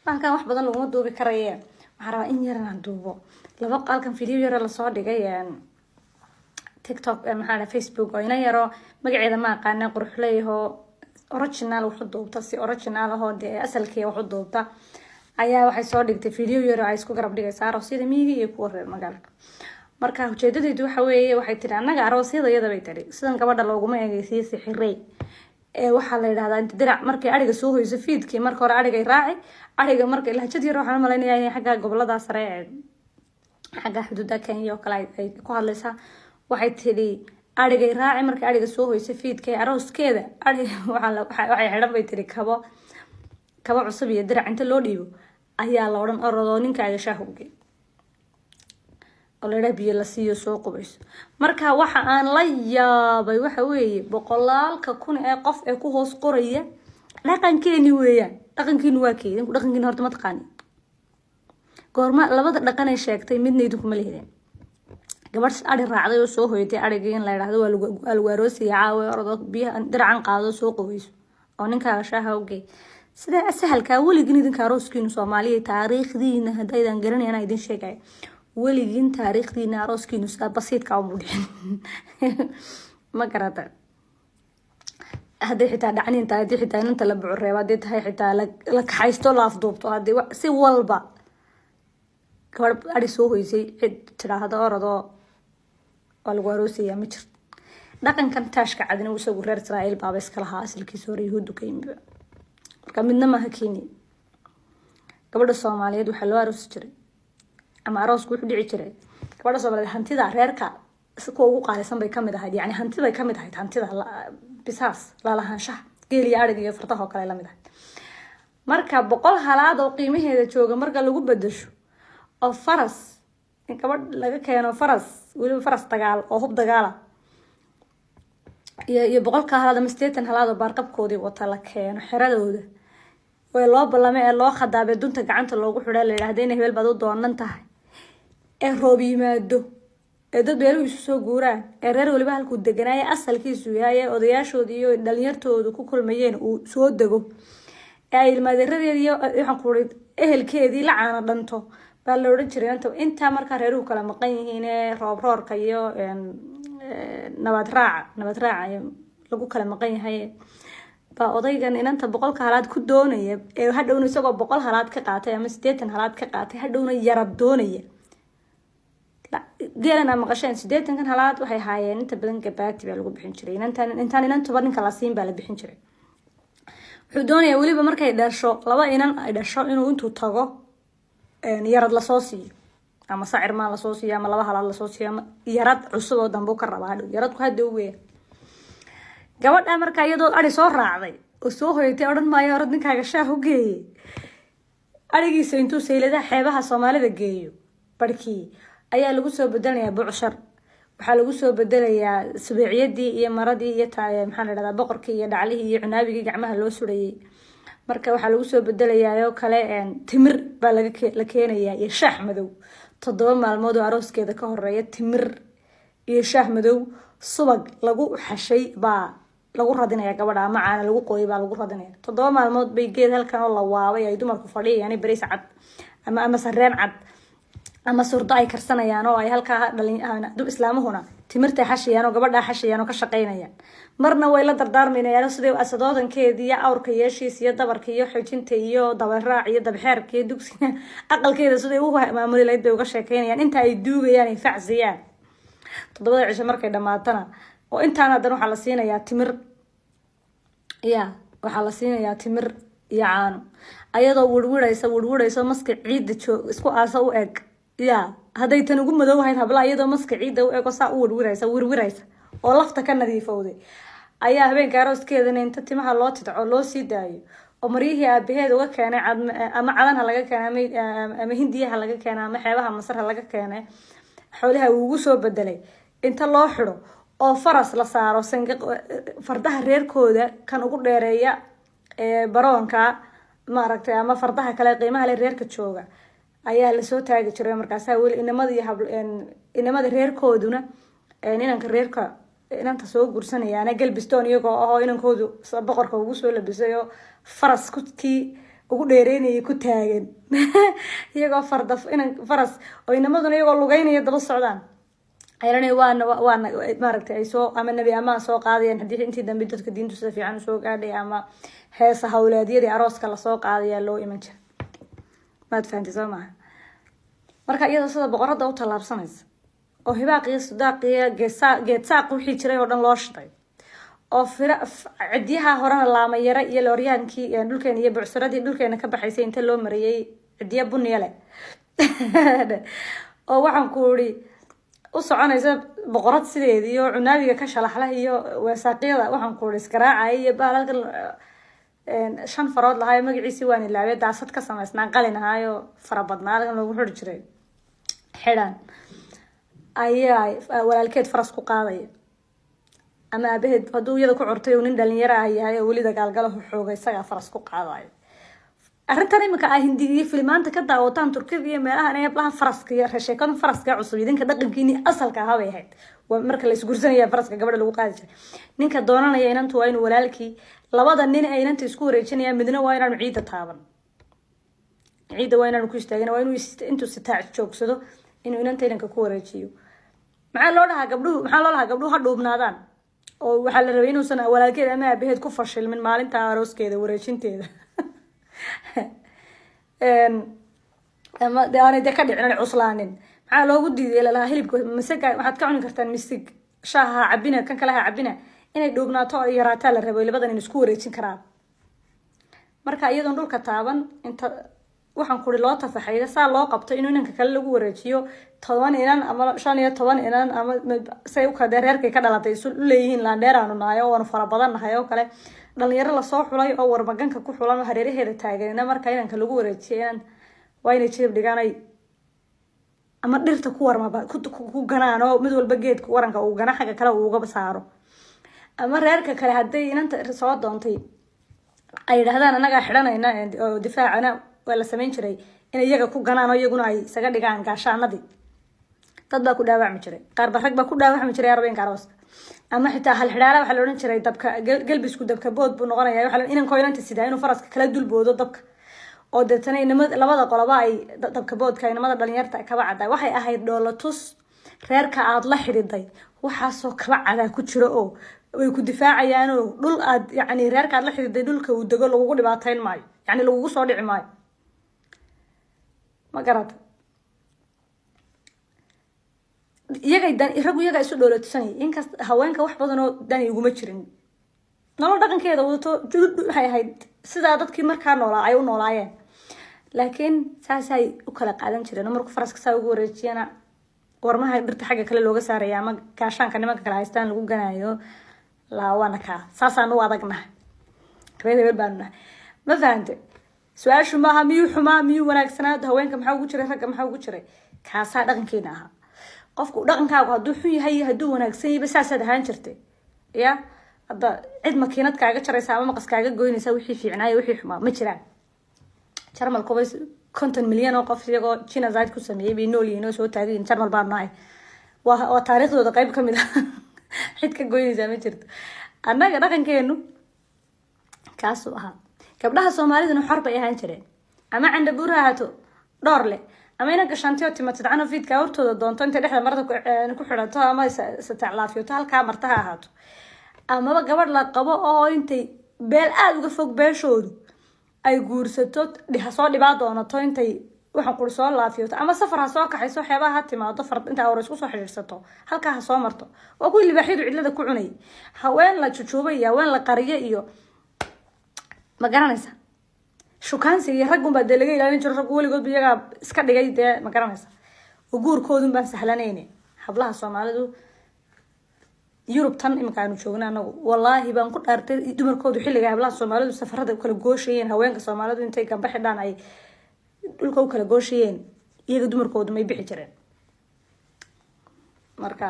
كان واحد بدل لو مدوبي كريه waxaan rabaa in yaran aan duubo laba qalkan video yar la soo dhigay TikTok maxaa Facebook oo ina yaro magaceeda ma aqaan quruxleeyahay original wuxuu duubta si original ah oo asalkii wuxuu duubta ayaa waxay soo dhigtay video yar ay isku garab dhigaysaa aroosida miyiga iyo kuwa reer magaalka marka ujeedadeedu waxa weeye waxay tiri anaga aroosida iyada bay tiri sidan gabadha looguma eegaysiin si xirey waxa la yiraahdaa inta dirac markay ariga soo hoyso fiidkii marka hore ariga raaci ariga marka ilaa jad yar waxaan maleynayaa in xagga gobolada sare xagga xuduudda Kenya oo kale ay ku hadlaysaa waxay tiri ariga raaci marka ariga soo hoyso fiidkii arooskeeda ariga waxay xidhan bay tiri kabo cusub iyo dirac inta loo dhiibo ayaa la oran orado ninkaaga shaahugay oo la rabiyo la siiyo soo qubayso marka waxa aan la yaabay waxa weeye boqolaalka kun ee qof ee ku hoos qoraya dhaqankeeni weeyaan dhaqankiinu waa keedin dhaqankiinu horta ma taqaan goorma labada dhaqan ay sheegtay midna idinku ma leeyahay gabadh ari raacday oo soo hoytay arigii in la yiraahdo waa lagu aroosay caawa orado biyaha diracan qaado soo qubayso oo ninkaaga shaahugay sida asahalka waligiin idinka arooskiinu Soomaaliya taariikhdiina hadaydan garanayna idin sheegay waligiin taariikhdiina arooskiinu saa basiidka u mudhin ma garata hadii xitaa dhacninta hadii xitaa inta la buureeba hadii tahay xitaa la kaxaysto la afduubto hadii si walba gabadh ari soo hoysay tiraahdo orado waa lagu aroosaya ma jirto dhaqankan taashka cadina uu soo reer Israa'iil baaba iska lahaa asalkiisa hore Yahuud ka yimid marka midna ma hakiini gabadha Soomaaliyeed waxa loo aroosi jiray ama aroosku wuxuu dhici jiray gabadha Soomaaliyeed hantida reerka isku ugu qaalisan bay kamid ahayd yani hantida bay kamid ahayd hantida bisaas la lahaanshaha geel iyo ariga iyo fardaha oo kale la mid ah marka 100 halaad oo qiimaheeda jooga marka lagu bedesho oo faras in gabadh laga keeno faras waliba faras dagaal oo hub dagaala iyo 100 halaad ama 80 halaad oo baarqabkoodii wata la keeno xiradooda way loo ballamay ee loo khadaabay dunta gacanta loogu xidhay la yiraahdo in hebel baad u doonan tahay ee roob yimaado ee dad beeluhu isu soo guuraan ee reer waliba halku deganaa asalkiisu yahay odayaashoodii iyo dhalinyartoodu ku kulmayeen uu soo dago ee ilmadeeradeedii waxaan ku rid ehelkeedii la caana dhanto baa la oran jiray inta marka reeruhu kala maqan yihiin ee roorka iyo nabad raaca lagu kala maqan yahay ba odaygan inanta 100 halaad ku doonaya ee hadhowna isagoo 100 halaad ka qaatay ama 80 halaad ka qaatay hadhowna yarad doonaya geelana maqasheen 80 halaad waxay haayeen inta badan gabaati baa lagu bixin jiray intaan toban ninka la siin baa la bixin jiray wuxuu doonaya waliba markay dhasho laba inan ay dhasho inuu intuu tago yarad la soo siiyo ama sacir ma la soo siiyo ama laba halaad la soo siiyo ama yarad cusub oo dambu ka rabaa yaradku hadda u weey gabadha marka iyadoo ari soo raacday oo soo hoytay oran maayo orad ninkaaga shaah u geeyay arigiisa intuu seylada xeebaha Soomaalida geeyo barkii ayaa lagu soo bedelayaa buucshar waxa lagu soo bedelayaa sabiiciyadii iyo maradii iyo maxaa la yiraahdaa boqorkii iyo dhaclihii iyo cunaabigii gacmaha loo surayay marka waxa lagu soo bedelayaa oo kale timir baa la keenayaa iyo shaah madow 7 maalmood oo arooskeeda ka horeeya timir iyo shaah madow subag lagu xashay baa lagu radinaya gabadha ama caana lagu qooyay baa lagu radinaya 7 maalmood bay geed halkan oo la waabay ay dumarku fadhiyaan bariis cad ama sarreen cad ama surda ay karsanayaan oo ay halka dhalin dub islaamahuna timirta xashiyaan oo gabadha xashiyaan oo ka shaqeynayaan marna way la dardaarmayaan sidoo asadoodankeedii iyo awrka yeeshiis iyo dabarka iyo xoojinta iyo dabarraac iyo dabxeerka iyo dugsiga aqalkeeda sidoo uu maamulay leeyahay uga sheekeynayaan inta ay duugayaan ay facsiyaan 7 cisho markay dhamaatana oo intaan hadan waxa la siinayaa timir waxa la siinayaa timir iyo caano ayadoo wurwuraysa maska ciida isku aasa u eg haday tan ugu madowhayd habla ayadoo maska ciida u eg oo saa u wurwuraysa oo lafta ka nadiifowday ayaa habeenka arooskeedana inta timaha loo tidco loo sii daayo oo mariyihii aabaheed uga keenay ama cadan laga keenay ama hindiyaha laga keenay ama xeebaha Masar laga keenay xoolaha ugu soo bedelay inta loo xiro oo faras la saaro fardaha reerkooda kan ugu dheereeya baroonka ma aragtay ama fardaha kale qiimaha leh reerka jooga ayaa la soo taagi jiray markaas wali inamada reerkooduna inanka reerka inanta soo gursanayaan galbistoon iyagoo inankoodu boqorka ugu soo labisayo faras kudkii ugu dheereynayay ku taagan iyagoo faras oo inamaduna iyagoo lugeynaya daba socdaan ayranay waana maaragtay ay soo ama nabi amaan soo qaadayaan haddii intii dambe dadka diintu sida fiican usoo gaadhay ama heesa hawleedyadii arooska lasoo qaadayaa loo iman jira maad fahantay soo maaha marka iyadoo sida boqorada u tallaabsanaysa oo hibaaqiyo sudaaqiyo geedsaaq wixii jiray oo dhan loo shiday oo cidyaha horena laamayara iyo looryaankii dhulkeena iyo bucsuradii dhulkeena ka baxaysay inta loo mariyay cidya buniya leh oo waxaan ku uri u soconaysa boqorad sideedii iyo cunaabiga ka shalaxla iyo weesaaqyada waxaan ku uri iskaraacay iyo baalalkan 5 farood lahaay magaciisi waan ilaaway daasad ka samaysnaa qalin ahaayo farabadnaa laga lagu xiri jiray xidhan ayaa walaalkeed faras ku qaaday ama abaheed haduu iyada ku curtay nin dhalinyaro ah yahay oo wali dagaalgalo xoogay isaga faras ku qaaday arrintan imika ah hindiga filmaanta ka daawataan Turkiga iyo meelaha ay hablaha faraska iyo sheekada faraska cusub idinka dhaqankiini asalka ah bay ahayd marka la isguursanaya faraska gabadha lagu qaadi jiray ninka doonanaya inantu waa inuu walaalkii labada nin ay inanta isku wareejinayaan midna waa inaan ciida taaban ciida waa inaan ku istaagin waa inuu intuu sitaac joogsado inuu inanta inanka ku wareejiyo maxaa loo dhahaa gabdhuhu ha dhuubnaadaan oo waxa la rabay inuusan walaalkeed ama abaheed ku fashilmin maalinta arooskeeda wareejinteeda ama daanay ka dhicin cuslaanin maxaa loogu diiday ilaa hilibka masaga waxaad ka cuni kartaan misig shaaha cabina kan kale ha cabina inay dhuubnaato oo yaraataa la rabo labadan in isku wareejin karaan marka iyadoo dhulka taaban inta waxaan ku loo tafaxayda saa loo qabto inuu inanka kale lagu wareejiyo 10 inan ama 15 inan ama say u kala reerkay ka dhalatay isu leeyihiin laandheer aanu naayo oo fara badan nahay oo kale dhalinyaro la soo xulay oo warmaganka ku xulan oo hareeraheeda taagan marka inanka lagu wareejiyo inan waa inay jeeb dhiganay ama dhirta ku warmaba ku ganaan oo mid walba geedka waranka uu gana xaga kale uu uga saaro ama reerka kale haday inanta soo doontay ay yiraahdaan anaga xidhanayna oo difaacana waa la sameyn jiray in iyaga ku ganaan oo iyaguna ay isaga dhigaan gaashaanadii dad baa ku dhaawacmi jiray qaar ba rag baa ku dhaawacmi jiray arbeen karoos ama xitaa hal xidhaala waxa la oran jiray dabka galbisku dabka bood buu noqonayaa waxa inaan inanta sidaa inuu faraska kala dulboodo dabka oo dadana inamada labada qoloba ay dabka boodka inamada dhalinyarta ka bacday waxay ahayd dhoolatus reerka aad la xiriday waxa soo kala cada ku jiro oo way ku difaacayaan oo dhul aad yaani reerka aad la xiriday dhulka uu dago lagu dhibaateyn maayo yaani lagu soo dhici maayo ma garata iyaga isu dhoolatusanay inkasta haweenka wax badan oo dani uguma jirin nolol dhaqankeeda wadato waxay ahayd sidaa dadkii markaa noolaa ay u noolaayeen laakiin saasay u kala qaadan jireen markuu faraska saa ugu wareejiyana warmaha dhirta xagga kale looga saaraya ama gaashaanka nimanka kale haystaan lagu ganaayo laawana ka saasaan u adagnahay reer baanna ma fahantay su'aashu maaha miyuu xumaa miyuu wanaagsanaad haweenka maxaa ugu jiray ragga maxaa ugu jiray kaasaa dhaqankeena aha qofku dhaqankaagu hadduu xun yahay hadduu wanaagsan yahay saasaad ahaan jirtay ya hadda cid makiinad kaaga jaraysa ama maqas kaaga goynaysa wixii fiicnaayo wixii xumaa ma jiraan jarmal kubays 50 milyan oo qof iyagoo genocide ku sameeyay bay nool yihiin oo soo taageen jarmal baan nahay waa taariikhdooda qayb ka mid ah cid ka goynaysa ma jirto annaga dhaqankeenu kaasoo ahaa gabdhaha Soomaalida xor bay ahaan jireen ama canda buuraha haato dhor leh ama ina gashantiyo timatadana fiidka hortooda doonto inta dhexda marada ku xidhato ama sataclaafiyo halka martaha ahaato ama gabadh la qabo oo intay beel aad uga fog beeshoodu ay guursato soo dhibaa doonato intay waxaan qul soo laafiyo ama safar ha soo kaxayso xeebaha timaado fard inta awr isku soo xiriirsato halka ha soo marto waa ku libaaxidu cidlada ku cunay haween la jujuubay haween la qariyo iyo ma garanaysa shukaansi iyo rag unba laga ilaalin jiro rag waligood iyaga iska dhigay ma garanaysa guurkoodu baan sahlanayn hablaha Soomaalidu Europe tan imika aanu joognaa anagu wallahi baan ku dhaartay dumarkoodu xilliga hablaha Soomaalidu safarada kala gooshayeen haweenka Soomaalidu intay ka baxidaan ay dhulka kala gooshayeen iyaga dumarkoodu may bixi jireen marka